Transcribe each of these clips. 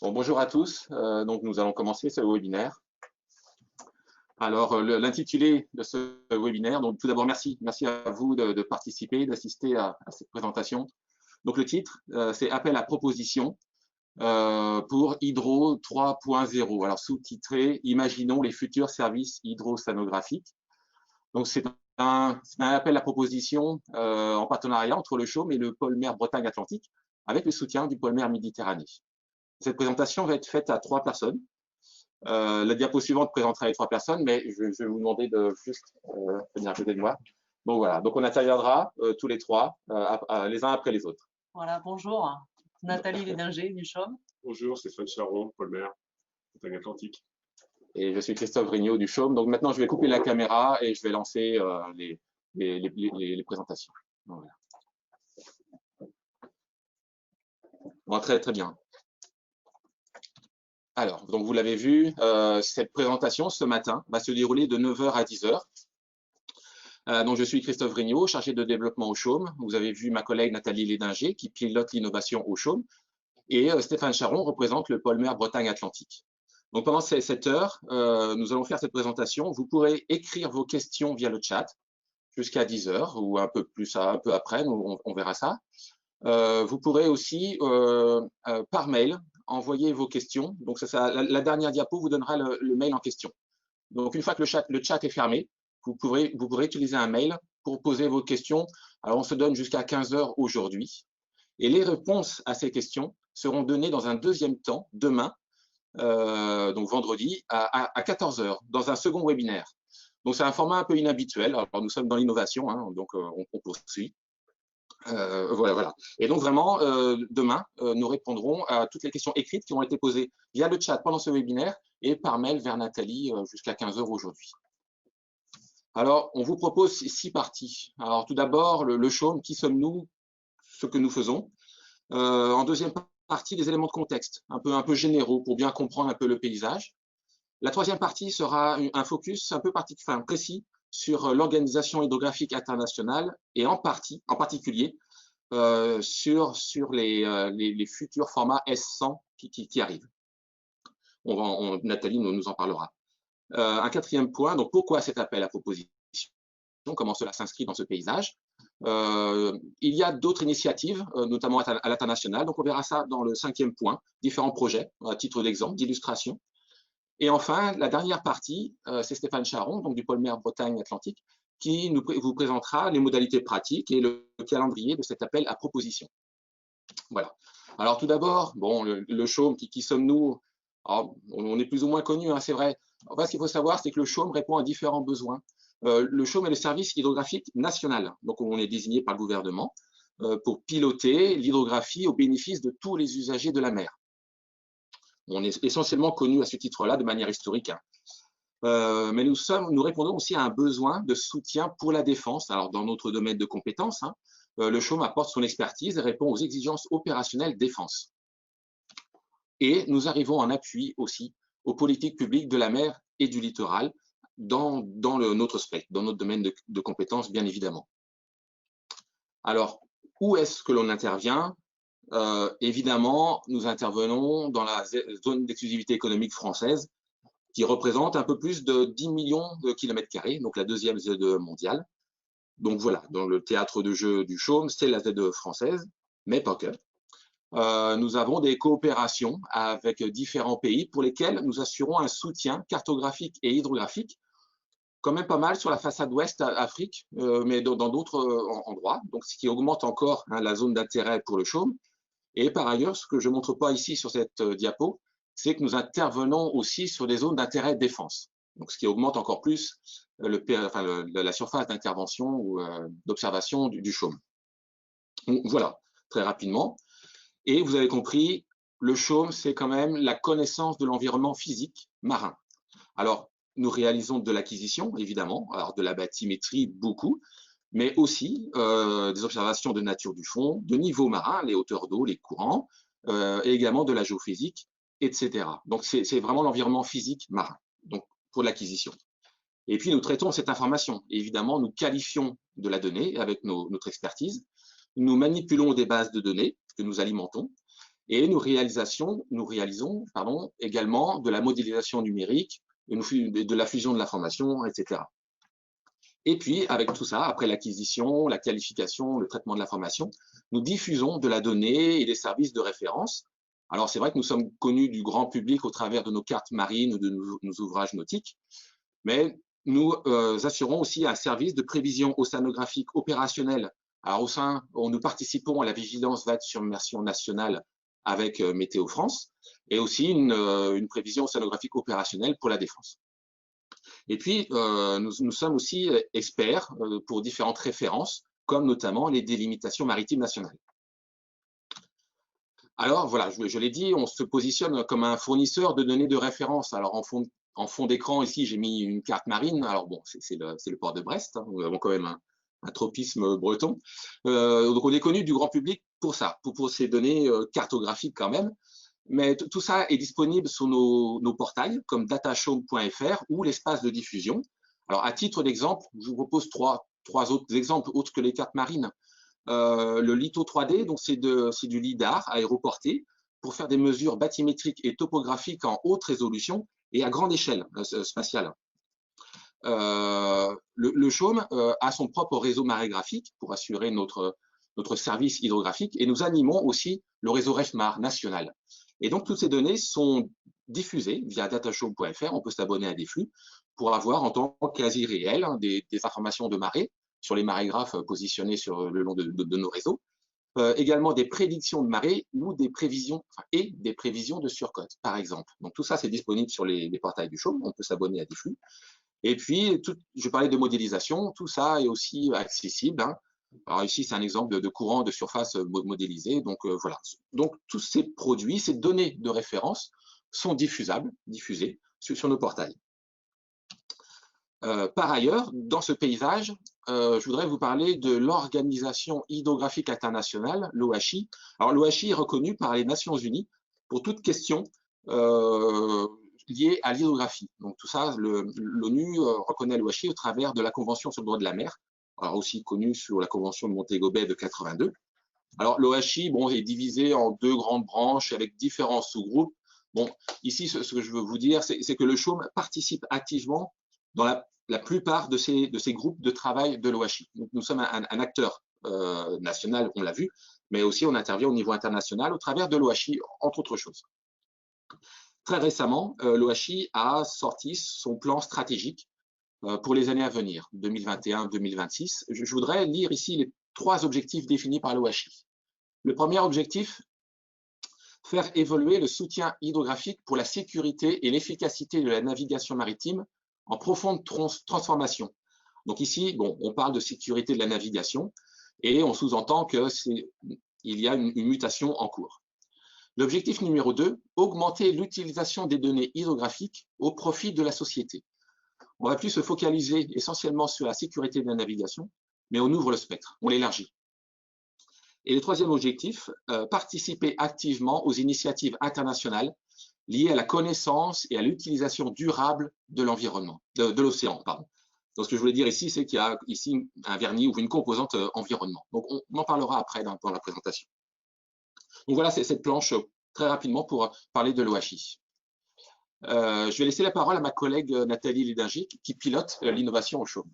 Bon, bonjour à tous. Donc, nous allons commencer ce webinaire. Alors, l'intitulé de ce webinaire, donc tout d'abord, merci à vous de participer, d'assister à cette présentation. Donc, le titre, c'est Appel à proposition pour Hydro 3.0. Alors, sous-titré, Imaginons les futurs services hydrosanographiques. Donc, c'est un appel à proposition en partenariat entre le Chaume et le pôle mer Bretagne-Atlantique, avec le soutien du pôle mer Méditerranée. Cette présentation va être faite à 3 personnes. La diapo suivante présentera les 3 personnes, mais je vais vous demander de juste venir à côté de moi. Bon, voilà. Donc, on interviendra tous les 3, les uns après les autres. Voilà, bonjour. Nathalie Lédinger du Chaume. Bonjour, Stéphane Charon, pôle mer, Bretagne Atlantique. Et je suis Christophe Rignot du Chaume. Donc, maintenant, je vais couper la caméra et je vais lancer les présentations. Voilà. Bon, très bien. Alors, donc vous l'avez vu, cette présentation ce matin va se dérouler de 9h à 10h. Donc, je suis Christophe Rignot, chargé de développement au Chaume. Vous avez vu ma collègue Nathalie Lédinger qui pilote l'innovation au Chaume. Et Stéphane Charon représente le pôle mer Bretagne-Atlantique. Donc, pendant ces 7 heures, nous allons faire cette présentation. Vous pourrez écrire vos questions via le chat jusqu'à 10h ou un peu après, on verra ça. Vous pourrez aussi, par mail, envoyer vos questions. Donc, la dernière diapo vous donnera le mail en question. Donc, une fois que le chat est fermé, vous pourrez utiliser un mail pour poser vos questions. Alors, on se donne jusqu'à 15h aujourd'hui. Et les réponses à ces questions seront données dans un deuxième temps, demain, donc vendredi, à 14h, dans un second webinaire. Donc, c'est un format un peu inhabituel. Alors, nous sommes dans l'innovation, hein, donc on poursuit. Voilà. Et donc vraiment, demain, nous répondrons à toutes les questions écrites qui ont été posées via le chat pendant ce webinaire et par mail vers Nathalie jusqu'à 15h aujourd'hui. Alors, on vous propose 6 parties. Alors, tout d'abord, le Chaume, qui sommes-nous, ce que nous faisons. En deuxième partie, des éléments de contexte, un peu généraux pour bien comprendre un peu le paysage. La troisième partie sera un focus un peu précis sur l'Organisation hydrographique internationale et en particulier sur les futurs formats S100 qui arrivent. Nathalie nous en parlera. Un quatrième point, donc pourquoi cet appel à proposition, comment cela s'inscrit dans ce paysage. Il y a d'autres initiatives, notamment à l'international, donc on verra ça dans le 5e point, différents projets, à titre d'exemple, d'illustration. Et enfin, la dernière partie, c'est Stéphane Charon, donc du pôle mer Bretagne-Atlantique, qui vous présentera les modalités pratiques et le calendrier de cet appel à proposition. Voilà. Alors tout d'abord, bon, le Chaume, qui sommes-nous? On est plus ou moins connus, hein, c'est vrai. En fait, ce qu'il faut savoir, c'est que le Chaume répond à différents besoins. Le Chaume est le service hydrographique national, donc on est désigné par le gouvernement pour piloter l'hydrographie au bénéfice de tous les usagers de la mer. On est essentiellement connu à ce titre-là de manière historique. Mais nous répondons aussi à un besoin de soutien pour la défense. Alors, dans notre domaine de compétences, hein, le Chaume apporte son expertise et répond aux exigences opérationnelles défense. Et nous arrivons en appui aussi aux politiques publiques de la mer et du littoral dans notre spectre, dans notre domaine de compétences, bien évidemment. Alors, où est-ce que l'on intervient? Évidemment, nous intervenons dans la zone d'exclusivité économique française, qui représente un peu plus de 10 millions de kilomètres carrés, donc la deuxième ZE mondiale. Donc voilà, dans le théâtre de jeu du Chaume, c'est la ZE française, mais pas que. Nous avons des coopérations avec différents pays pour lesquels nous assurons un soutien cartographique et hydrographique, quand même pas mal sur la façade ouest Afrique, mais dans d'autres endroits, donc ce qui augmente encore la zone d'intérêt pour le Chaume. Et par ailleurs, ce que je ne montre pas ici sur cette diapo, c'est que nous intervenons aussi sur des zones d'intérêt défense, donc ce qui augmente encore plus la surface d'intervention ou d'observation du Chaume. Voilà, très rapidement. Et vous avez compris, le Chaume, c'est quand même la connaissance de l'environnement physique marin. Alors, nous réalisons de l'acquisition, évidemment, alors de la bathymétrie, beaucoup, mais aussi des observations de nature du fond, de niveau marin, les hauteurs d'eau, les courants, et également de la géophysique, etc. Donc, c'est vraiment l'environnement physique marin, donc pour l'acquisition. Et puis, nous traitons cette information. Et évidemment, nous qualifions de la donnée avec notre expertise. Nous manipulons des bases de données que nous alimentons. Et nous réalisons également de la modélisation numérique, de la fusion de l'information, etc. Et puis, avec tout ça, après l'acquisition, la qualification, le traitement de l'information, nous diffusons de la donnée et des services de référence. Alors, c'est vrai que nous sommes connus du grand public au travers de nos cartes marines ou de nos ouvrages nautiques, mais nous assurons aussi un service de prévision océanographique opérationnelle. Alors, nous participons à la vigilance vague submersion nationale avec Météo France et aussi une prévision océanographique opérationnelle pour la défense. Et puis, nous sommes aussi experts pour différentes références, comme notamment les délimitations maritimes nationales. Alors, voilà, je l'ai dit, on se positionne comme un fournisseur de données de référence. Alors, en fond d'écran, ici, j'ai mis une carte marine. Alors, bon, c'est le port de Brest. Hein. Nous avons quand même un tropisme breton. Donc, on est connu du grand public pour ça, pour ces données cartographiques quand même. Mais tout ça est disponible sur nos portails comme datashome.fr ou l'espace de diffusion. Alors, à titre d'exemple, je vous propose trois autres exemples autres que les cartes marines. Le litho 3D, donc c'est du lidar aéroporté pour faire des mesures bathymétriques et topographiques en haute résolution et à grande échelle spatiale. Le CHOM a son propre réseau marégraphique pour assurer notre service hydrographique et nous animons aussi le réseau REFMAR national. Et donc, toutes ces données sont diffusées via datashome.fr. On peut s'abonner à des flux pour avoir en temps quasi réel des informations de marée sur les marégraphes positionnés sur le long de nos réseaux. Également des prédictions de marée ou des prévisions, des prévisions de surcote, par exemple. Donc, tout ça, c'est disponible sur les portails du CHOM. On peut s'abonner à des flux. Et puis, je parlais de modélisation. Tout ça est aussi accessible. Hein. Alors ici, c'est un exemple de courant de surface modélisé. Donc, voilà. Donc, tous ces produits, ces données de référence sont diffusées sur nos portails. Par ailleurs, dans ce paysage, je voudrais vous parler de l'Organisation hydrographique internationale, l'OHI. Alors, l'OHI est reconnue par les Nations Unies pour toute question liée à l'hydrographie. Donc, tout ça, l'ONU reconnaît l'OHI au travers de la Convention sur le droit de la mer, alors aussi connue sous la Convention de Montego Bay de 82. Alors, l'OHI est divisé en deux grandes branches avec différents sous-groupes. Bon, ici, ce que je veux vous dire, c'est que le CHOM participe activement dans la plupart de ces groupes de travail de l'OHI. Nous sommes un acteur national, on l'a vu, mais aussi on intervient au niveau international au travers de l'OHI, entre autres choses. Très récemment, l'OHI a sorti son plan stratégique pour les années à venir, 2021-2026. Je voudrais lire ici les 3 objectifs définis par l'OHI. Le premier objectif, faire évoluer le soutien hydrographique pour la sécurité et l'efficacité de la navigation maritime en profonde transformation. Donc ici, on parle de sécurité de la navigation et on sous-entend qu'il y a une mutation en cours. L'objectif numéro 2, augmenter l'utilisation des données hydrographiques au profit de la société. On ne va plus se focaliser essentiellement sur la sécurité de la navigation, mais on ouvre le spectre, on l'élargit. Et le troisième objectif, participer activement aux initiatives internationales liées à la connaissance et à l'utilisation durable de l'environnement, de l'océan, pardon. Donc, ce que je voulais dire ici, c'est qu'il y a ici un vernis ou une composante environnement. Donc, on en parlera après dans la présentation. Donc, voilà, c'est cette planche très rapidement pour parler de l'OHI. Je vais laisser la parole à ma collègue Nathalie Lédinger qui pilote l'innovation au CHOM.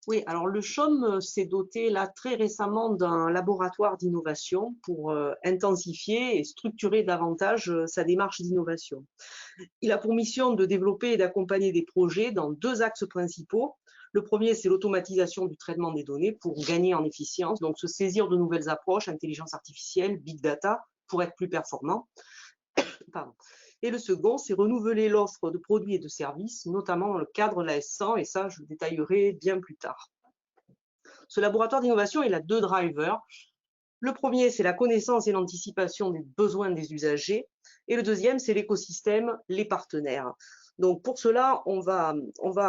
Oui, alors le CHOM s'est doté là très récemment d'un laboratoire d'innovation pour intensifier et structurer davantage sa démarche d'innovation. Il a pour mission de développer et d'accompagner des projets dans 2 axes principaux. Le premier, c'est l'automatisation du traitement des données pour gagner en efficience, donc se saisir de nouvelles approches, intelligence artificielle, big data, pour être plus performant. Pardon. Et le second, c'est renouveler l'offre de produits et de services, notamment dans le cadre de la S100, et ça, je le détaillerai bien plus tard. Ce laboratoire d'innovation, il a 2 drivers. Le premier, c'est la connaissance et l'anticipation des besoins des usagers, et le deuxième, c'est l'écosystème, les partenaires. Donc pour cela, on va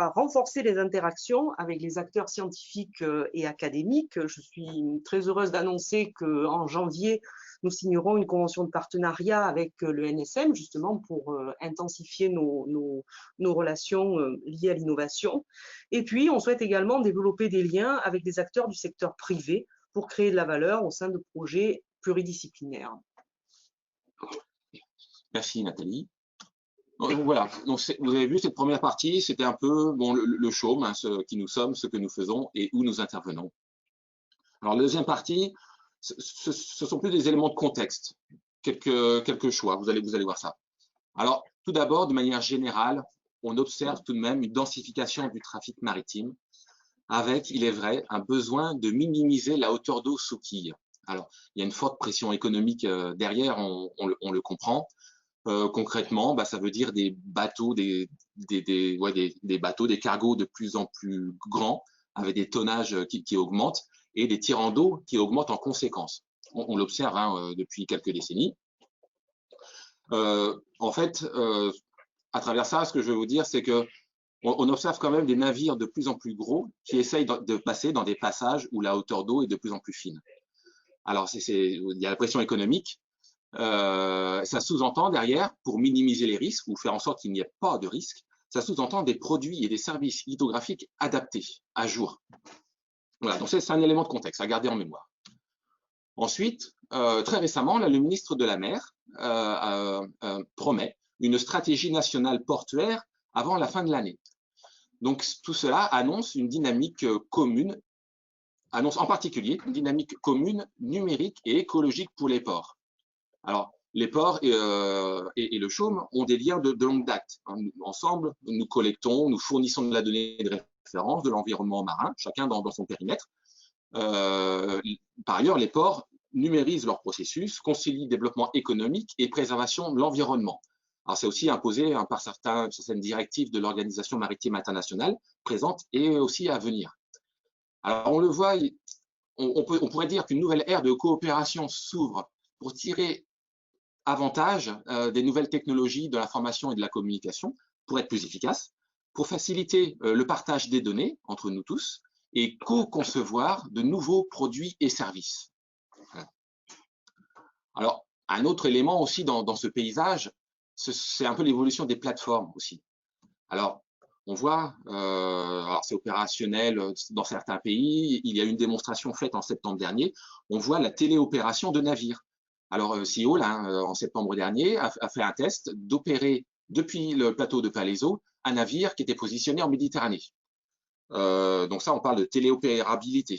renforcer les interactions avec les acteurs scientifiques et académiques. Je suis très heureuse d'annoncer qu'en janvier, nous signerons une convention de partenariat avec le NSM, justement pour intensifier nos relations liées à l'innovation. Et puis, on souhaite également développer des liens avec des acteurs du secteur privé pour créer de la valeur au sein de projets pluridisciplinaires. Merci Nathalie. Donc, voilà, donc, vous avez vu cette première partie, c'était un peu bon, le chaume, hein, ce qui nous sommes, ce que nous faisons et où nous intervenons. Alors la deuxième partie, ce sont plus des éléments de contexte, quelques choix, vous allez voir ça. Alors tout d'abord, de manière générale, on observe tout de même une densification du trafic maritime avec, il est vrai, un besoin de minimiser la hauteur d'eau sous quille. Alors, il y a une forte pression économique derrière, on le comprend. Concrètement, bah, ça veut dire des bateaux, des bateaux, des cargos de plus en plus grands, avec des tonnages qui augmentent, et des tirants d'eau qui augmentent en conséquence. On l'observe hein, depuis quelques décennies. En fait, à travers ça, ce que je veux vous dire, c'est que on observe quand même des navires de plus en plus gros qui essayent de passer dans des passages où la hauteur d'eau est de plus en plus fine. Alors, il y a la pression économique. Ça sous-entend derrière, pour minimiser les risques ou faire en sorte qu'il n'y ait pas de risque, ça sous-entend des produits et des services hydrographiques adaptés, à jour. Voilà, donc c'est un élément de contexte à garder en mémoire. Ensuite, très récemment, là, le ministre de la Mer promet une stratégie nationale portuaire avant la fin de l'année. Donc tout cela annonce une dynamique commune, annonce en particulier une dynamique commune numérique et écologique pour les ports. Alors, les ports et le chaume ont des liens de longue date. Ensemble, nous collectons, nous fournissons de la donnée de référence de l'environnement marin, chacun dans son périmètre. Par ailleurs, les ports numérisent leurs processus, concilient développement économique et préservation de l'environnement. Alors, c'est aussi imposé hein, par certaines directives de l'Organisation maritime internationale présentes et aussi à venir. Alors, on le voit, on pourrait dire qu'une nouvelle ère de coopération s'ouvre pour tirer avantage des nouvelles technologies de l'information et de la communication pour être plus efficace, pour faciliter le partage des données entre nous tous et co-concevoir de nouveaux produits et services. Voilà. Alors, un autre élément aussi dans ce paysage, c'est un peu l'évolution des plateformes aussi. Alors, on voit, alors c'est opérationnel dans certains pays, il y a une démonstration faite en septembre dernier, on voit la téléopération de navires. Alors, CEO, là, en septembre dernier, a fait un test d'opérer depuis le plateau de Palaiseau un navire qui était positionné en Méditerranée. Donc ça, on parle de téléopérabilité.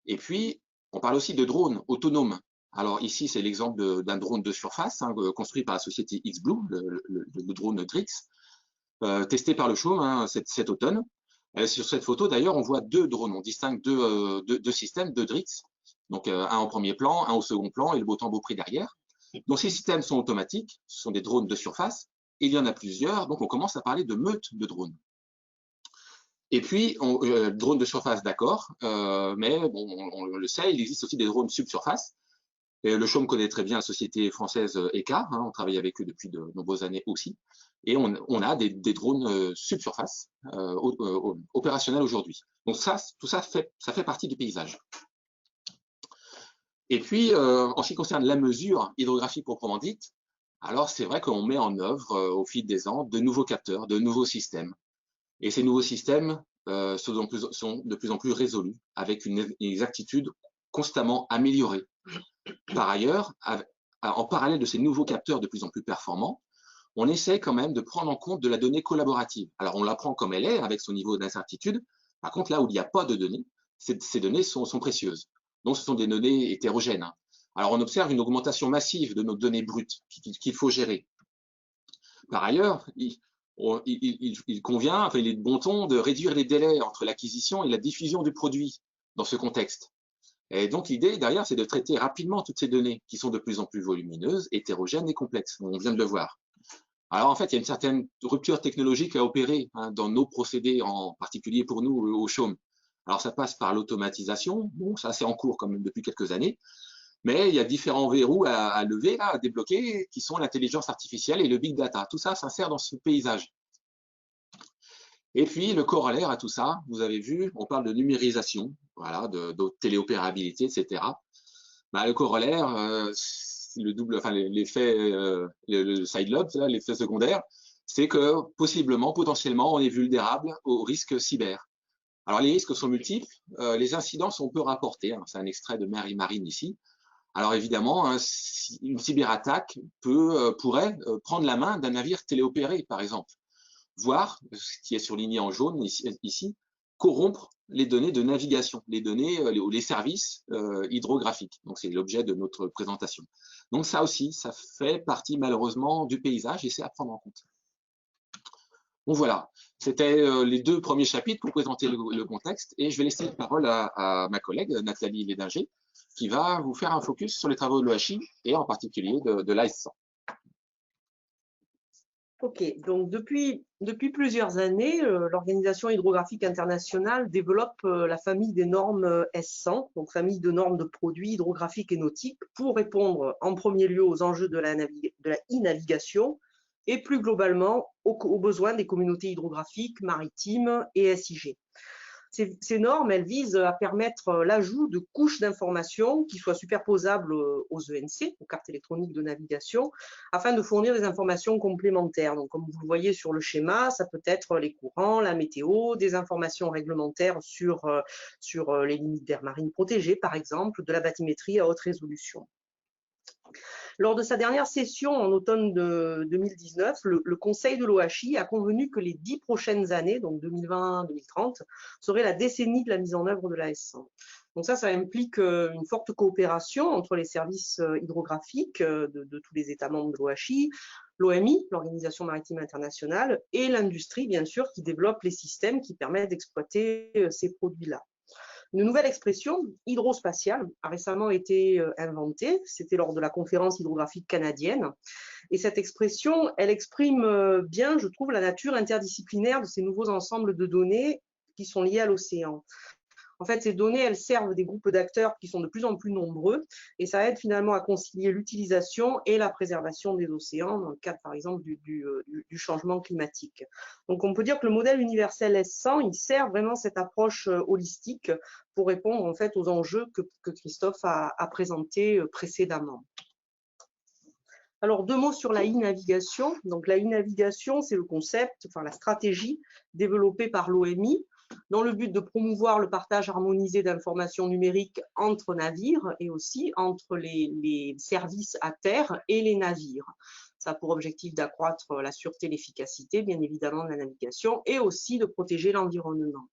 Et puis, on parle aussi de drones autonomes. Alors ici, c'est l'exemple d'un drone de surface hein, construit par la société X-Blue, le drone Drix, testé par le chaume hein, cet automne. Sur cette photo, d'ailleurs, on voit deux drones. On distingue deux systèmes de Drix. Donc, un en premier plan, un au second plan et le beau tambour pris derrière. Donc, ces systèmes sont automatiques, ce sont des drones de surface. Et il y en a plusieurs, donc on commence à parler de meute de drones. Et puis, drones de surface, d'accord, mais bon, on le sait, il existe aussi des drones subsurface. Et le chaume connaît très bien la société française ECA, hein, on travaille avec eux depuis de nombreuses années aussi. Et on a des drones subsurface opérationnels aujourd'hui. Donc tout ça fait partie du paysage. Et puis, en ce qui concerne la mesure hydrographique proprement dite, alors c'est vrai qu'on met en œuvre au fil des ans de nouveaux capteurs, de nouveaux systèmes. Et ces nouveaux systèmes sont de plus en plus résolus, avec une exactitude constamment améliorée. Par ailleurs, en parallèle de ces nouveaux capteurs de plus en plus performants, on essaie quand même de prendre en compte de la donnée collaborative. Alors, on la prend comme elle est, avec son niveau d'incertitude. Par contre, là où il n'y a pas de données, ces données sont précieuses. Donc, ce sont des données hétérogènes. Hein. Alors, on observe une augmentation massive de nos données brutes qu'il faut gérer. Par ailleurs, il convient, enfin, il est de bon ton de réduire les délais entre l'acquisition et la diffusion du produit dans ce contexte. Et donc, l'idée derrière, c'est de traiter rapidement toutes ces données qui sont de plus en plus volumineuses, hétérogènes et complexes. On vient de le voir. Alors, en fait, il y a une certaine rupture technologique à opérer hein, dans nos procédés, en particulier pour nous au chaume. Alors, ça passe par l'automatisation. Bon, ça, c'est en cours quand même depuis quelques années. Mais il y a différents verrous à lever, là, à débloquer, qui sont l'intelligence artificielle et le big data. Tout ça s'insère dans ce paysage. Et puis, le corollaire à tout ça, vous avez vu, on parle de numérisation, voilà, de téléopérabilité, etc. Bah, le corollaire, le double, enfin, l'effet, le side lobe, l'effet secondaire, c'est que possiblement, potentiellement, on est vulnérable aux risques cyber. Alors, les risques sont multiples, les incidents sont peu rapportés, hein, c'est un extrait de Mary Marine ici. Alors évidemment, hein, une cyberattaque pourrait prendre la main d'un navire téléopéré, par exemple, voire, ce qui est surligné en jaune ici, corrompre les données de navigation, les données ou les services hydrographiques. Donc c'est l'objet de notre présentation. Donc ça aussi, ça fait partie malheureusement du paysage et c'est à prendre en compte. Bon voilà, c'était les deux premiers chapitres pour présenter le contexte et je vais laisser la parole à ma collègue Nathalie Lédinger qui va vous faire un focus sur les travaux de l'OHI et en particulier de l'AS100. Ok, donc depuis plusieurs années, l'Organisation hydrographique internationale développe la famille des normes S100, donc famille de normes de produits hydrographiques et nautiques, pour répondre en premier lieu aux enjeux de la e-navigation et plus globalement aux besoins des communautés hydrographiques, maritimes et SIG. Ces normes, elles visent à permettre l'ajout de couches d'informations qui soient superposables aux ENC, aux cartes électroniques de navigation, afin de fournir des informations complémentaires. Donc, comme vous le voyez sur le schéma, ça peut être les courants, la météo, des informations réglementaires sur les limites d'air marine protégées, par exemple, de la bathymétrie à haute résolution. Lors de sa dernière session en automne 2019, le Conseil de l'OHI a convenu que les 10 prochaines années, donc 2020-2030, seraient la décennie de la mise en œuvre de la S100. Donc ça implique une forte coopération entre les services hydrographiques de tous les États membres de l'OHI, l'OMI, l'Organisation maritime internationale, et l'industrie, bien sûr, qui développe les systèmes qui permettent d'exploiter ces produits-là. Une nouvelle expression, hydrospatiale, a récemment été inventée. C'était lors de la conférence hydrographique canadienne. Et cette expression, elle exprime bien, je trouve, la nature interdisciplinaire de ces nouveaux ensembles de données qui sont liés à l'océan. En fait, ces données, elles servent des groupes d'acteurs qui sont de plus en plus nombreux et ça aide finalement à concilier l'utilisation et la préservation des océans dans le cadre, par exemple, du changement climatique. Donc, on peut dire que le modèle universel S100, il sert vraiment cette approche holistique pour répondre en fait aux enjeux que Christophe a présentés précédemment. Alors, deux mots sur la e-navigation. Donc, la e-navigation, c'est le concept, enfin la stratégie développée par l'OMI dans le but de promouvoir le partage harmonisé d'informations numériques entre navires et aussi entre les services à terre et les navires. Ça a pour objectif d'accroître la sûreté et l'efficacité, bien évidemment, de la navigation et aussi de protéger l'environnement.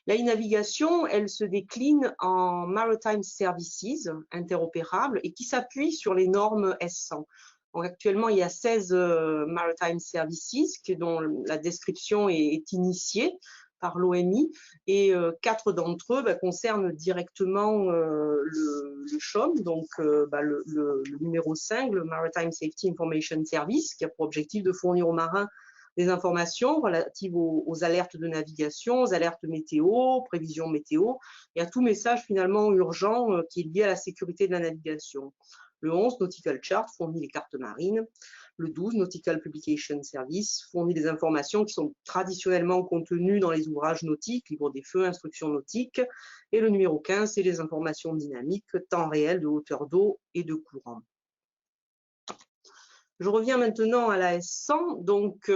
La e-navigation, elle se décline en Maritime Services interopérables et qui s'appuient sur les normes S100. Donc, actuellement, il y a 16 Maritime Services dont la description est initiée par l'OMI et 4 d'entre eux concernent directement le CHOM, donc le numéro 5, le Maritime Safety Information Service, qui a pour objectif de fournir aux marins des informations relatives aux alertes de navigation, aux alertes météo, prévisions météo, et à tout message finalement urgent qui est lié à la sécurité de la navigation. Le 11, Nautical Chart, fournit les cartes marines. Le 12, Nautical Publication Service, fournit des informations qui sont traditionnellement contenues dans les ouvrages nautiques, livres des feux, instructions nautiques. Et le numéro 15, c'est les informations dynamiques, temps réel de hauteur d'eau et de courant. Je reviens maintenant à la S100. Donc,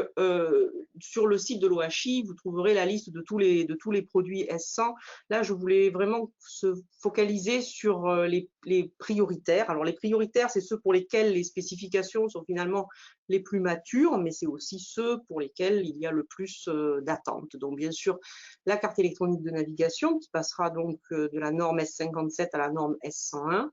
sur le site de l'OHI, vous trouverez la liste de tous les produits S100. Là, je voulais vraiment se focaliser sur les prioritaires. Alors, les prioritaires, c'est ceux pour lesquels les spécifications sont finalement les plus matures, mais c'est aussi ceux pour lesquels il y a le plus d'attentes. Donc, bien sûr, la carte électronique de navigation, qui passera donc de la norme S57 à la norme S101,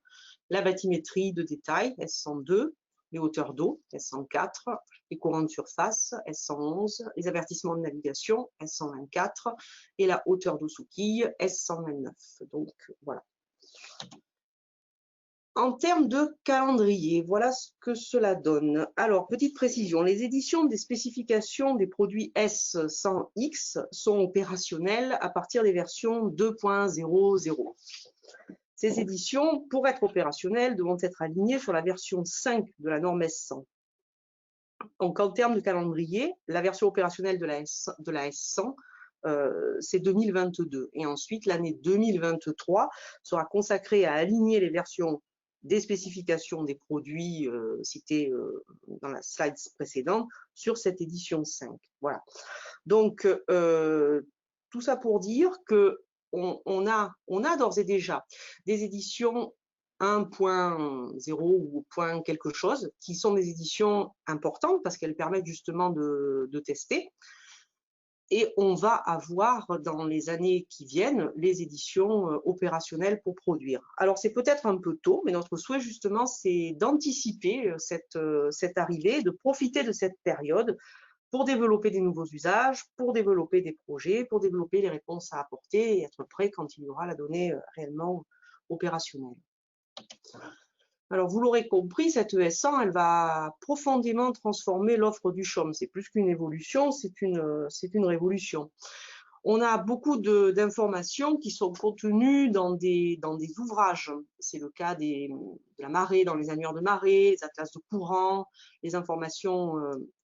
la bathymétrie de détail, S102, les hauteurs d'eau, S104, les courants de surface, S111, les avertissements de navigation, S124, et la hauteur d'eau sous quille, S129. Donc, voilà. En termes de calendrier, voilà ce que cela donne. Alors, petite précision, les éditions des spécifications des produits S100X sont opérationnelles à partir des versions 2.00. Ces éditions, pour être opérationnelles, devront être alignées sur la version 5 de la norme S100. Donc, en termes de calendrier, la version opérationnelle de la S100, c'est 2022. Et ensuite, l'année 2023 sera consacrée à aligner les versions des spécifications des produits cités dans la slide précédente sur cette édition 5. Voilà. Donc, tout ça pour dire que on a d'ores et déjà des éditions 1.0 ou point quelque chose, qui sont des éditions importantes parce qu'elles permettent justement de tester. Et on va avoir dans les années qui viennent les éditions opérationnelles pour produire. Alors c'est peut-être un peu tôt, mais notre souhait justement c'est d'anticiper cette arrivée, de profiter de cette période pour développer des nouveaux usages, pour développer des projets, pour développer les réponses à apporter et être prêt quand il y aura la donnée réellement opérationnelle. Alors, vous l'aurez compris, cette ES100, elle va profondément transformer l'offre du CHOM. C'est plus qu'une évolution, c'est une révolution. On a beaucoup d'informations qui sont contenues dans des ouvrages. C'est le cas de la marée, dans les annuaires de marée, les atlas de courant, les informations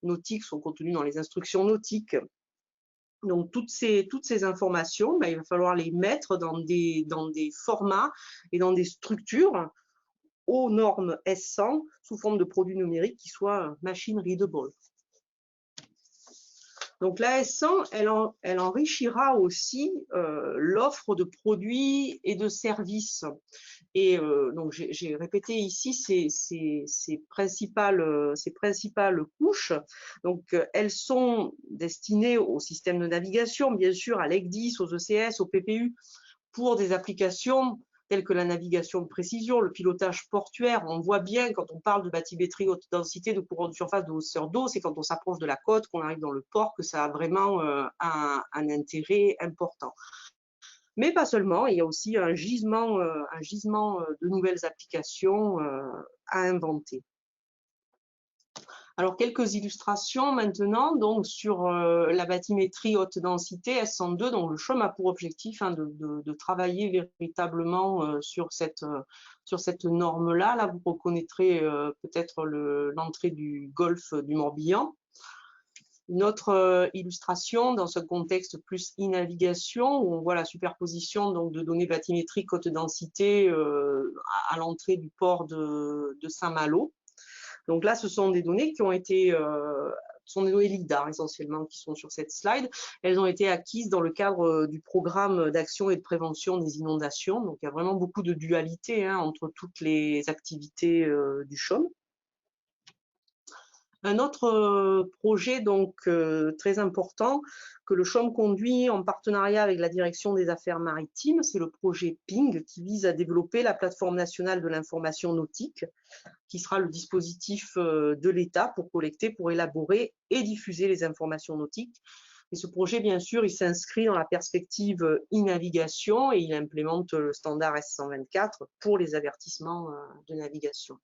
nautiques sont contenues dans les instructions nautiques. Donc, toutes ces informations, il va falloir les mettre dans des formats et dans des structures aux normes S100 sous forme de produits numériques qui soient machine readable. Donc la S100, elle enrichira aussi l'offre de produits et de services. Et donc j'ai répété ici ces principales couches. Donc elles sont destinées au système de navigation, bien sûr, à l'ECDIS, aux ECS, au PPU, pour des applications telles que la navigation de précision, le pilotage portuaire. On voit bien quand on parle de bathymétrie haute densité, de courant de surface, de hausseur d'eau, c'est quand on s'approche de la côte, qu'on arrive dans le port, que ça a vraiment un intérêt important. Mais pas seulement, il y a aussi un gisement de nouvelles applications à inventer. Alors, quelques illustrations maintenant donc, sur la bathymétrie haute densité S102. Donc, le CHOM a pour objectif de travailler véritablement sur cette norme-là. Là, vous reconnaîtrez peut-être l'entrée du golfe du Morbihan. Une autre illustration dans ce contexte plus e-navigation, où on voit la superposition donc, de données bathymétriques haute densité à l'entrée du port de Saint-Malo. Donc là, ce sont des données qui ont été, sont des données LIDAR essentiellement qui sont sur cette slide. Elles ont été acquises dans le cadre du programme d'action et de prévention des inondations. Donc il y a vraiment beaucoup de dualité entre toutes les activités du CHOM. Un autre projet donc très important que le CHOM conduit en partenariat avec la Direction des Affaires maritimes, c'est le projet PING qui vise à développer la plateforme nationale de l'information nautique, qui sera le dispositif de l'État pour collecter, pour élaborer et diffuser les informations nautiques. Et ce projet, bien sûr, il s'inscrit dans la perspective e-navigation et il implémente le standard S124 pour les avertissements de navigation.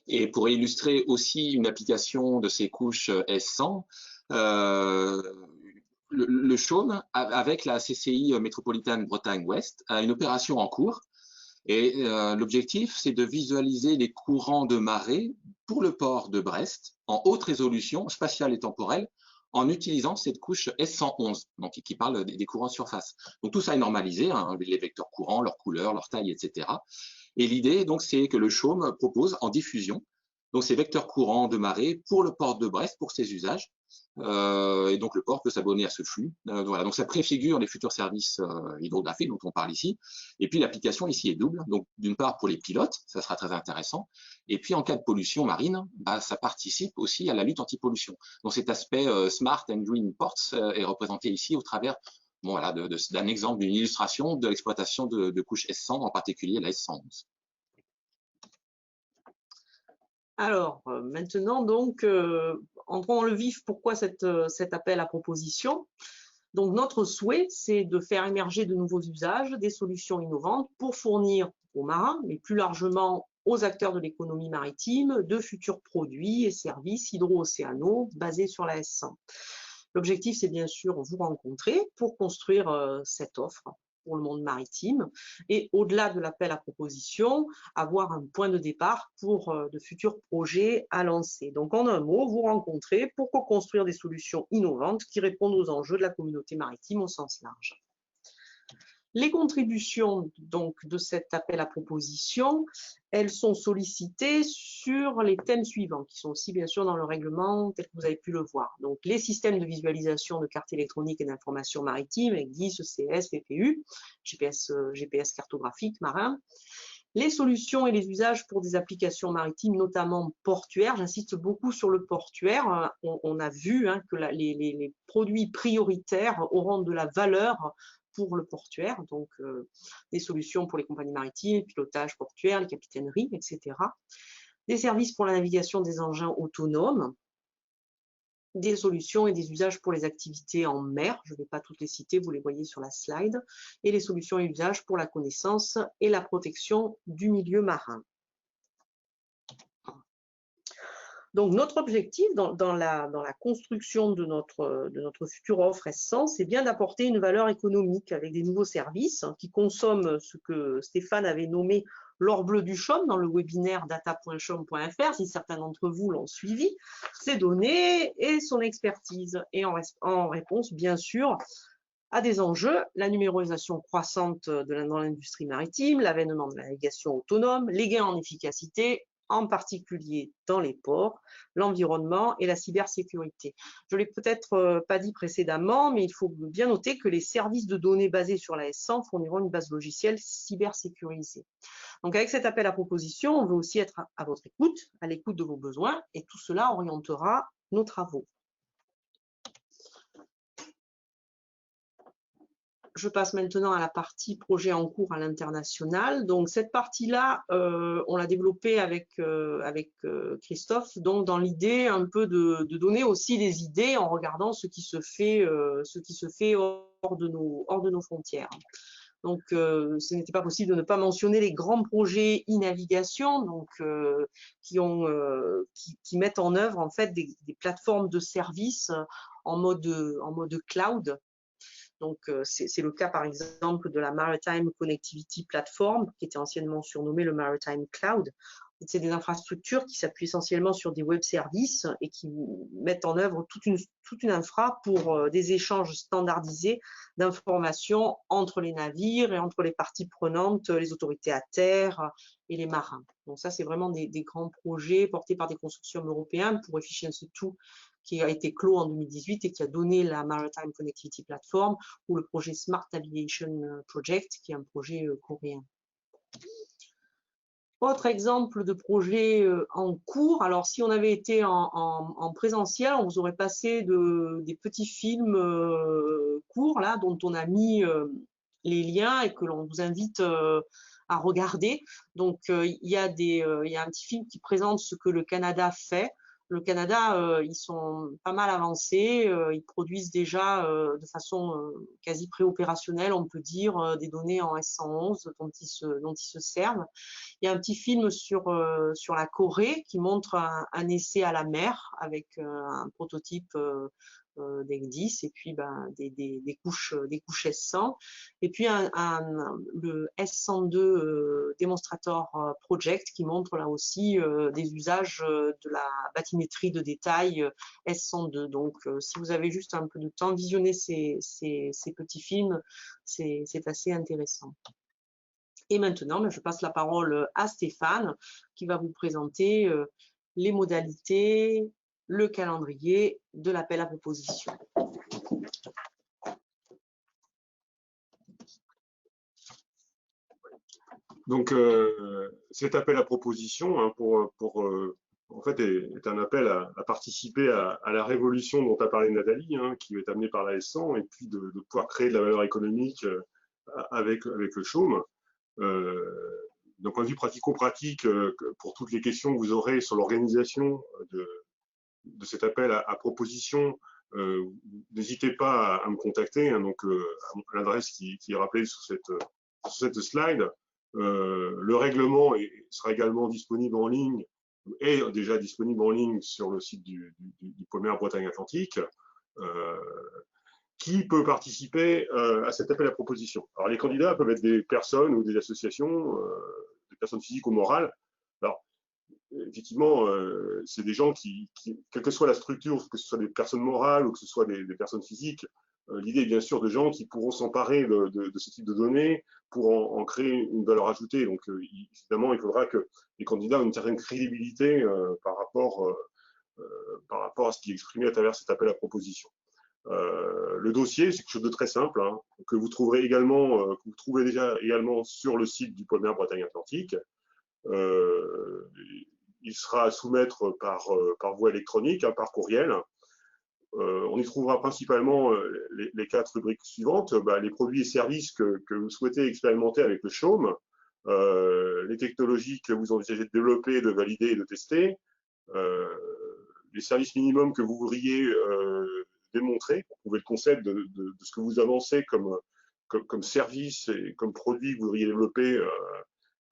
Et pour illustrer aussi une application de ces couches S100, le CHOM, avec la CCI métropolitaine Bretagne-Ouest, a une opération en cours. Et l'objectif, c'est de visualiser les courants de marée pour le port de Brest en haute résolution spatiale et temporelle en utilisant cette couche S111, donc qui parle des courants de surface. Donc tout ça est normalisé, les vecteurs courants, leurs couleurs, leur taille, etc. Et l'idée, donc, c'est que le CHOM propose en diffusion donc ces vecteurs courants de marée pour le port de Brest, pour ses usages. Et donc, le port peut s'abonner à ce flux. Voilà, donc ça préfigure les futurs services hydrographiques dont on parle ici. Et puis, l'application ici est double. Donc, d'une part, pour les pilotes, ça sera très intéressant. Et puis, en cas de pollution marine, ça participe aussi à la lutte anti-pollution. Donc, cet aspect Smart and Green Ports est représenté ici au travers voilà, d'un exemple, d'une illustration de l'exploitation de couches S100, en particulier la S111. Alors, maintenant, donc, entrons dans le vif. Pourquoi cet appel à proposition? Donc, notre souhait, c'est de faire émerger de nouveaux usages, des solutions innovantes pour fournir aux marins, mais plus largement aux acteurs de l'économie maritime, de futurs produits et services hydro-océanaux basés sur la S100. L'objectif, c'est bien sûr vous rencontrer pour construire cette offre pour le monde maritime et au-delà de l'appel à proposition, avoir un point de départ pour de futurs projets à lancer. Donc en un mot, vous rencontrer pour co-construire des solutions innovantes qui répondent aux enjeux de la communauté maritime au sens large. Les contributions donc, de cet appel à proposition, elles sont sollicitées sur les thèmes suivants, qui sont aussi bien sûr dans le règlement tel que vous avez pu le voir. Donc les systèmes de visualisation de cartes électroniques et d'information maritime, avec GIS, CS, PPU, GPS cartographique marin, les solutions et les usages pour des applications maritimes, notamment portuaires. J'insiste beaucoup sur le portuaire. On a vu que les produits prioritaires auront de la valeur pour le portuaire, donc des solutions pour les compagnies maritimes, pilotage portuaire, les capitaineries, etc. Des services pour la navigation des engins autonomes, des solutions et des usages pour les activités en mer, je ne vais pas toutes les citer, vous les voyez sur la slide, et les solutions et usages pour la connaissance et la protection du milieu marin. Donc notre objectif dans la construction de notre future offre S100, c'est bien d'apporter une valeur économique avec des nouveaux services qui consomment ce que Stéphane avait nommé l'or bleu du CHOM dans le webinaire data.chom.fr, si certains d'entre vous l'ont suivi, ses données et son expertise, et en réponse bien sûr à des enjeux, la numérisation croissante dans l'industrie maritime, l'avènement de la navigation autonome, les gains en efficacité, en particulier dans les ports, l'environnement et la cybersécurité. Je ne l'ai peut-être pas dit précédemment, mais il faut bien noter que les services de données basés sur la S100 fourniront une base logicielle cybersécurisée. Donc avec cet appel à proposition, on veut aussi être à votre écoute, à l'écoute de vos besoins, et tout cela orientera nos travaux. Je passe maintenant à la partie projet en cours à l'international. Donc cette partie-là, on l'a développée avec Christophe, donc dans l'idée un peu de donner aussi des idées en regardant ce qui se fait hors de nos frontières. Donc ce n'était pas possible de ne pas mentionner les grands projets e-navigation, donc qui mettent en œuvre en fait des plateformes de services en mode cloud. Donc, c'est le cas, par exemple, de la Maritime Connectivity Platform, qui était anciennement surnommée le Maritime Cloud. C'est des infrastructures qui s'appuient essentiellement sur des web services et qui mettent en œuvre toute une infra pour des échanges standardisés d'informations entre les navires et entre les parties prenantes, les autorités à terre et les marins. Donc ça, c'est vraiment des grands projets portés par des consortiums européens pour Efficiency2, qui a été clos en 2018 et qui a donné la Maritime Connectivity Platform, ou le projet Smart Navigation Project, qui est un projet coréen. Autre exemple de projet en cours, alors si on avait été en présentiel, on vous aurait passé des petits films courts là, dont on a mis les liens et que l'on vous invite à regarder. Donc il y a un petit film qui présente ce que le Canada fait. Le Canada, ils sont pas mal avancés, ils produisent déjà de façon quasi préopérationnelle, on peut dire, des données en S111 dont ils se servent. Il y a un petit film sur la Corée qui montre un essai à la mer avec un prototype d'Egdis et puis des couches S100 et puis le S102 Demonstrator Project qui montre là aussi des usages de la bathymétrie de détail S102. Donc si vous avez juste un peu de temps, visionnez ces petits films, c'est assez intéressant. Et maintenant, je passe la parole à Stéphane qui va vous présenter les modalités, le calendrier de l'appel à proposition. Donc, cet appel à proposition, hein, en fait, est un appel à participer à la révolution dont a parlé Nathalie, hein, qui est amenée par la S100, et puis de pouvoir créer de la valeur économique avec le CHOM. D'un point de vue pratico-pratique, pour toutes les questions que vous aurez sur l'organisation de cet appel à proposition, n'hésitez pas à me contacter, hein, donc à l'adresse qui est rappelée sur cette slide. Le règlement sera également disponible en ligne, est déjà disponible en ligne sur le site du Pomer Bretagne-Atlantique. Qui peut participer à cet appel à proposition? Alors, les candidats peuvent être des personnes ou des associations, des personnes physiques ou morales. Alors, effectivement, c'est des gens qui, quelle que soit la structure, que ce soit des personnes morales ou que ce soit des personnes physiques, l'idée, bien sûr, de gens qui pourront s'emparer de ce type de données pour en créer une valeur ajoutée. Donc, évidemment, il faudra que les candidats aient une certaine crédibilité par rapport à ce qui est exprimé à travers cet appel à proposition. Le dossier, c'est quelque chose de très simple, hein, que vous trouverez également, que vous trouvez déjà également sur le site du Pôle Mer Bretagne Atlantique. Il sera à soumettre par voie électronique, hein, par courriel. On y trouvera principalement les 4 rubriques suivantes, les produits et services que vous souhaitez expérimenter avec le chaume, les technologies que vous envisagez de développer, de valider et de tester, les services minimums que vous voudriez démontrer pour prouver le concept de ce que vous avancez comme service et comme produit que vous voudriez développer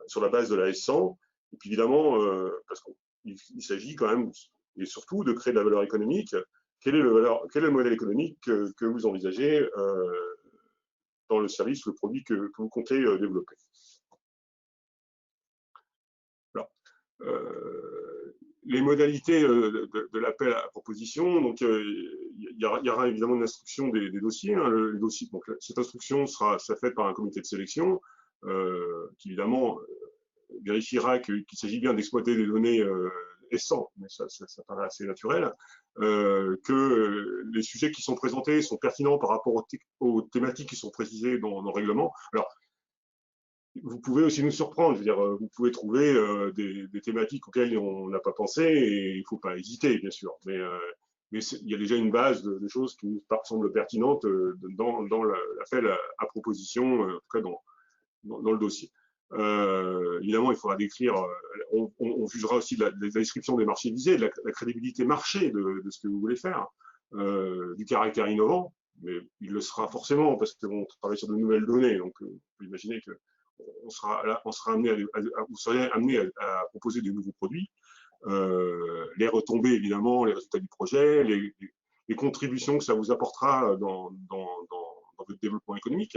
sur la base de la S100. Et puis évidemment, parce qu'il s'agit quand même et surtout de créer de la valeur économique. Quel est le modèle économique que vous envisagez dans le service ou le produit que vous comptez développer? Alors, les modalités de l'appel à proposition, donc il y aura évidemment une instruction des dossiers. Hein, les dossiers, donc, cette instruction sera faite par un comité de sélection qui évidemment vérifiera qu'il s'agit bien d'exploiter des données S100, mais ça paraît assez naturel, que les sujets qui sont présentés sont pertinents par rapport aux thématiques qui sont précisées dans le règlement. Alors, vous pouvez aussi nous surprendre, je veux dire, vous pouvez trouver des thématiques auxquelles on n'a pas pensé, et il ne faut pas hésiter, bien sûr, mais il y a déjà une base de choses qui nous semblent pertinentes dans l'appel à proposition, en tout cas dans le dossier. Évidemment, il faudra décrire, on jugera aussi de la description des marchés visés, de la crédibilité marché de ce que vous voulez faire, du caractère innovant, mais il le sera forcément parce qu'on travaille sur de nouvelles données, donc on peut imaginer que vous serez amené à proposer de nouveaux produits, les retombées évidemment, les résultats du projet, les contributions que ça vous apportera dans votre développement économique.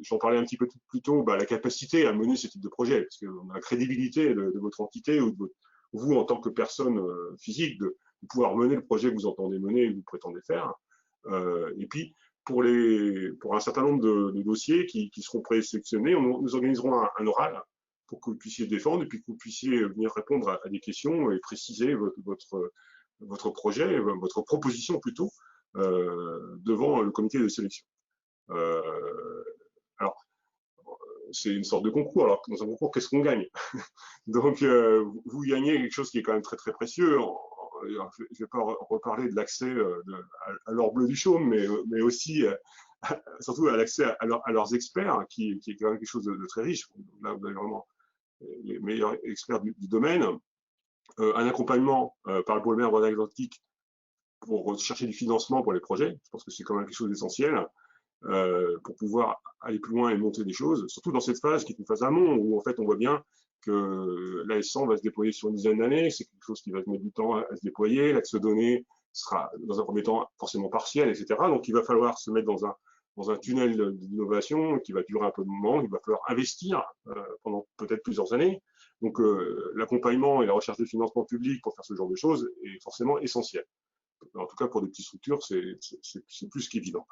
J'en parlais un petit peu plus tôt, la capacité à mener ce type de projet, parce que la crédibilité de votre entité ou de vous en tant que personne physique de pouvoir mener le projet que vous entendez mener et que vous prétendez faire. Et puis, pour un certain nombre de dossiers qui seront présélectionnés, nous organiserons un oral pour que vous puissiez défendre et puis que vous puissiez venir répondre à des questions et préciser votre projet, votre proposition plutôt, devant le comité de sélection. Alors, c'est une sorte de concours. Alors, dans un concours, qu'est-ce qu'on gagne? Donc, vous gagnez quelque chose qui est quand même très, très précieux. Je ne vais pas reparler de l'accès à l'or bleu du chaume, mais aussi, surtout, à l'accès à leurs experts, qui est quand même quelque chose de très riche. Là, vous avez vraiment les meilleurs experts du domaine. Un accompagnement par le Pôle Mer Bretagne Atlantique pour chercher du financement pour les projets. Je pense que c'est quand même quelque chose d'essentiel. Pour pouvoir aller plus loin et monter des choses, surtout dans cette phase qui est une phase amont, où en fait on voit bien que la S100 va se déployer sur une dizaine d'années, c'est quelque chose qui va mettre du temps à se déployer, l'axe donné sera dans un premier temps forcément partiel, etc. Donc il va falloir se mettre dans un tunnel d'innovation qui va durer un peu de moment, il va falloir investir pendant peut-être plusieurs années. Donc l'accompagnement et la recherche de financement public pour faire ce genre de choses est forcément essentiel. En tout cas pour des petites structures, c'est plus qu'évident.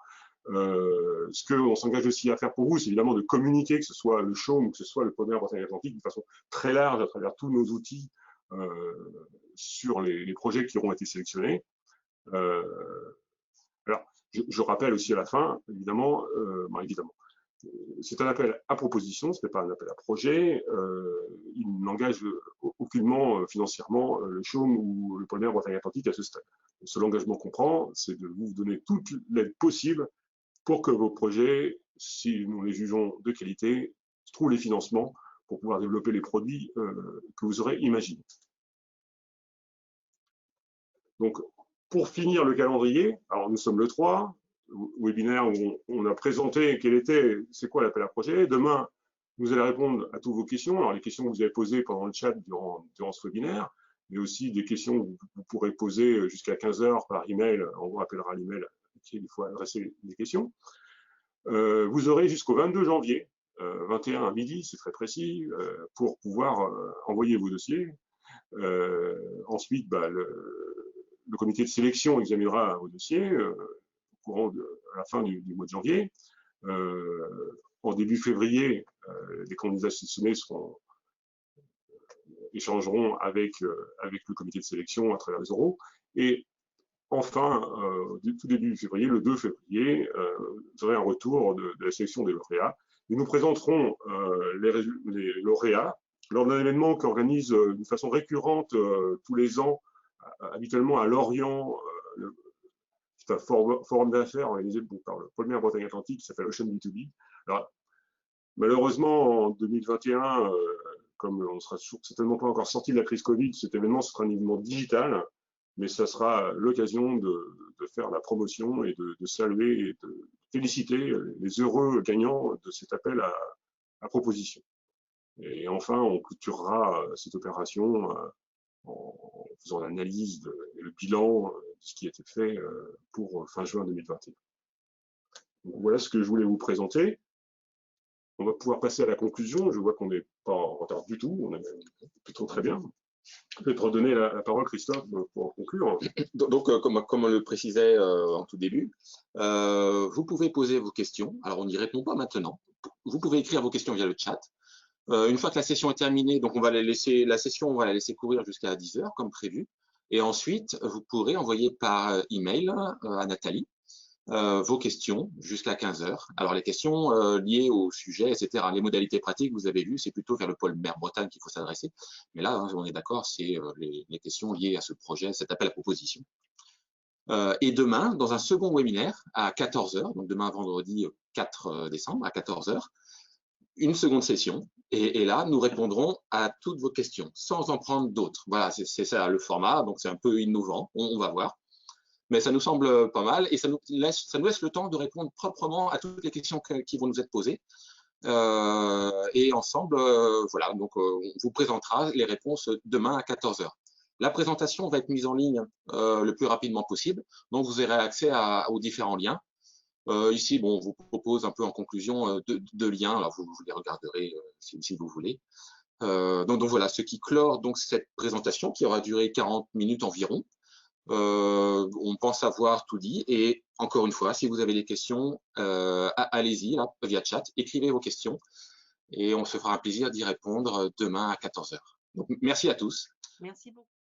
Ce qu'on s'engage aussi à faire pour vous, c'est évidemment de communiquer, que ce soit le chaume ou que ce soit le Pôle Mer Bretagne Atlantique, de façon très large à travers tous nos outils sur les projets qui auront été sélectionnés. Alors, je rappelle aussi à la fin, évidemment, c'est un appel à proposition, ce n'est pas un appel à projet. Il n'engage aucunement financièrement le chaume ou le Pôle Mer Bretagne Atlantique à ce stade. Le seul engagement qu'on prend, c'est de vous donner toute l'aide possible pour que vos projets, si nous les jugeons de qualité, trouvent les financements pour pouvoir développer les produits que vous aurez imaginés. Donc, pour finir le calendrier, alors nous sommes le 3, webinaire où on a présenté c'est quoi l'appel à projet. Demain, vous allez répondre à toutes vos questions. Alors, les questions que vous avez posées pendant le chat durant ce webinaire, mais aussi des questions que vous pourrez poser jusqu'à 15 h par email. On vous rappellera l'email il faut adresser des questions. Vous aurez jusqu'au 22 janvier, 21 à midi, c'est très précis, pour pouvoir envoyer vos dossiers. Ensuite, le comité de sélection examinera vos dossiers. à la fin du mois de janvier. En début février, les candidats sélectionnés échangeront avec le comité de sélection à travers les oraux. Et enfin, tout début février, le 2 février, vous aurez un retour de la sélection des lauréats. Et nous présenterons les lauréats lors d'un événement qu'organise de façon récurrente tous les ans, habituellement à Lorient. C'est un forum d'affaires organisé par le pôle mer Bretagne Atlantique qui s'appelle Ocean B2B. Alors, malheureusement, en 2021, comme on ne sera certainement pas encore sorti de la crise Covid, cet événement sera un événement digital, mais ça sera l'occasion de faire la promotion et de saluer et de féliciter les heureux gagnants de cet appel à proposition. Et enfin, on clôturera cette opération en faisant l'analyse et le bilan de ce qui a été fait pour fin juin 2021. Donc voilà ce que je voulais vous présenter. On va pouvoir passer à la conclusion. Je vois qu'on n'est pas en retard du tout. On est plutôt très bien. Je vais te redonner la parole, Christophe, pour conclure. Donc, comme on le précisait en tout début, vous pouvez poser vos questions. Alors, on n'y répond pas maintenant. Vous pouvez écrire vos questions via le chat. Une fois que la session est terminée, donc on va la session, on va la laisser courir jusqu'à 10 h comme prévu. Et ensuite, vous pourrez envoyer par email à Nathalie vos questions jusqu'à 15 h. Alors, les questions liées au sujet, etc. Les modalités pratiques, vous avez vu, c'est plutôt vers le pôle mer Bretagne qu'il faut s'adresser. Mais là, hein, on est d'accord, c'est les questions liées à ce projet, cet appel à proposition. Et demain, dans un second webinaire à 14 h, donc demain vendredi 4 décembre à 14 h, une seconde session. Et là, nous répondrons à toutes vos questions sans en prendre d'autres. Voilà, c'est ça le format. Donc, c'est un peu innovant. On va voir. Mais ça nous semble pas mal et ça nous laisse le temps de répondre proprement à toutes les questions qui vont nous être posées. Et ensemble, voilà, donc on vous présentera les réponses demain à 14 h. La présentation va être mise en ligne le plus rapidement possible. Donc, vous aurez accès aux différents liens. Ici, bon, on vous propose un peu en conclusion deux liens. Alors, vous les regarderez si vous voulez. Donc voilà, ce qui clore donc cette présentation qui aura duré 40 minutes environ. On pense avoir tout dit et encore une fois, si vous avez des questions, allez-y via chat, écrivez vos questions et on se fera un plaisir d'y répondre demain à 14 h. Donc merci à tous. Merci beaucoup.